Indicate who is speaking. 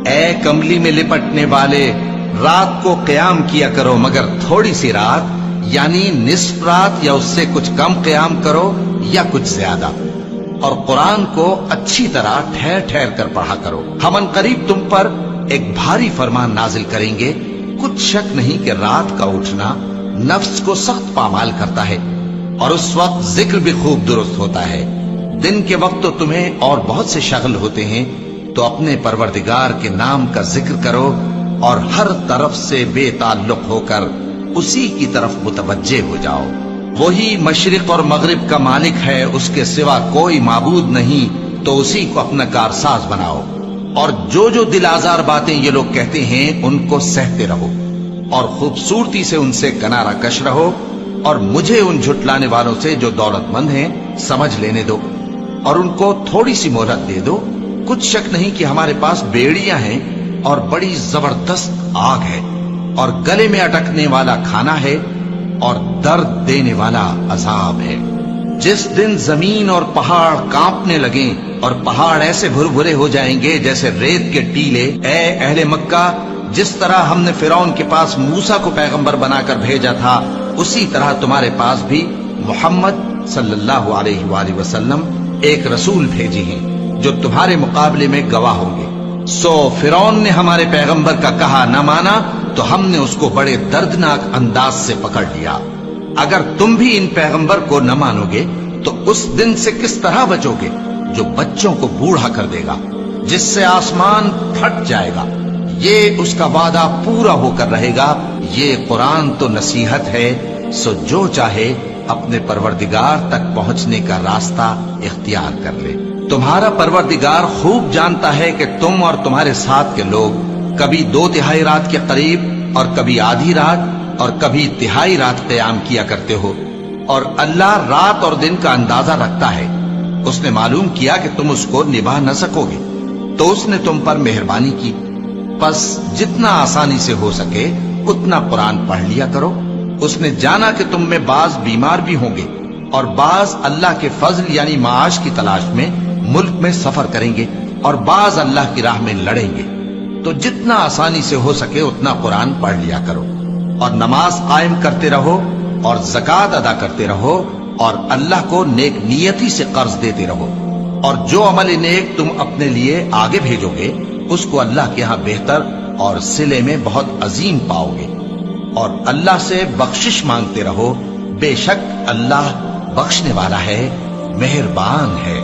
Speaker 1: اے کملی میں لپٹنے والے، رات کو قیام کیا کرو مگر تھوڑی سی رات، یعنی نصف رات یا اس سے کچھ کم قیام کرو یا کچھ زیادہ، اور قرآن کو اچھی طرح ٹھہر ٹھہر کر پڑھا کرو۔ ہم ان قریب تم پر ایک بھاری فرمان نازل کریں گے، کچھ شک نہیں کہ رات کا اٹھنا نفس کو سخت پامال کرتا ہے، اور اس وقت ذکر بھی خوب درست ہوتا ہے۔ دن کے وقت تو تمہیں اور بہت سے شغل ہوتے ہیں، تو اپنے پروردگار کے نام کا ذکر کرو اور ہر طرف سے بے تعلق ہو کر اسی کی طرف متوجہ ہو جاؤ۔ وہی مشرق اور مغرب کا مالک ہے، اس کے سوا کوئی معبود نہیں، تو اسی کو اپنا کارساز بناؤ۔ اور جو دل آزار باتیں یہ لوگ کہتے ہیں ان کو سہتے رہو، اور خوبصورتی سے ان سے کنارہ کش رہو، اور مجھے ان جھٹلانے والوں سے جو دولت مند ہیں سمجھ لینے دو، اور ان کو تھوڑی سی مہلت دے دو۔ کچھ شک نہیں کہ ہمارے پاس بیڑیاں ہیں اور بڑی زبردست آگ ہے، اور گلے میں اٹکنے والا کھانا ہے، اور درد دینے والا عذاب ہے۔ جس دن زمین اور پہاڑ کانپنے لگیں اور پہاڑ ایسے بھربھرے ہو جائیں گے جیسے ریت کے ٹیلے، اے اہل مکہ، جس طرح ہم نے فرعون کے پاس موسیٰ کو پیغمبر بنا کر بھیجا تھا، اسی طرح تمہارے پاس بھی محمد صلی اللہ علیہ وآلہ وسلم ایک رسول بھیجے ہیں جو تمہارے مقابلے میں گواہ ہوں گے۔ سو فرعون نے ہمارے پیغمبر کا کہا نہ مانا، تو ہم نے اس کو بڑے دردناک انداز سے پکڑ لیا۔ اگر تم بھی ان پیغمبر کو نہ مانو گے تو اس دن سے کس طرح بچو گے جو بچوں کو بوڑھا کر دے گا، جس سے آسمان پھٹ جائے گا۔ یہ اس کا وعدہ پورا ہو کر رہے گا۔ یہ قرآن تو نصیحت ہے، سو جو چاہے اپنے پروردگار تک پہنچنے کا راستہ اختیار کر لے۔ تمہارا پروردگار خوب جانتا ہے کہ تم اور تمہارے ساتھ کے لوگ کبھی 2/3 رات کے قریب اور کبھی آدھی رات اور کبھی تہائی رات قیام کیا کرتے ہو، اور اللہ رات اور دن کا اندازہ رکھتا ہے۔ اس نے معلوم کیا کہ تم اس کو نبھا نہ سکو گے، تو اس نے تم پر مہربانی کی، پس جتنا آسانی سے ہو سکے اتنا قرآن پڑھ لیا کرو۔ اس نے جانا کہ تم میں بعض بیمار بھی ہوں گے، اور بعض اللہ کے فضل یعنی معاش کی تلاش میں ملک میں سفر کریں گے، اور بعض اللہ کی راہ میں لڑیں گے، تو جتنا آسانی سے ہو سکے اتنا قرآن پڑھ لیا کرو، اور نماز قائم کرتے رہو، اور زکوٰۃ ادا کرتے رہو، اور اللہ کو نیک نیتی سے قرض دیتے رہو، اور جو عمل نیک تم اپنے لیے آگے بھیجو گے اس کو اللہ کے ہاں بہتر اور صلے میں بہت عظیم پاؤ گے، اور اللہ سے بخشش مانگتے رہو، بے شک اللہ بخشنے والا ہے، مہربان ہے۔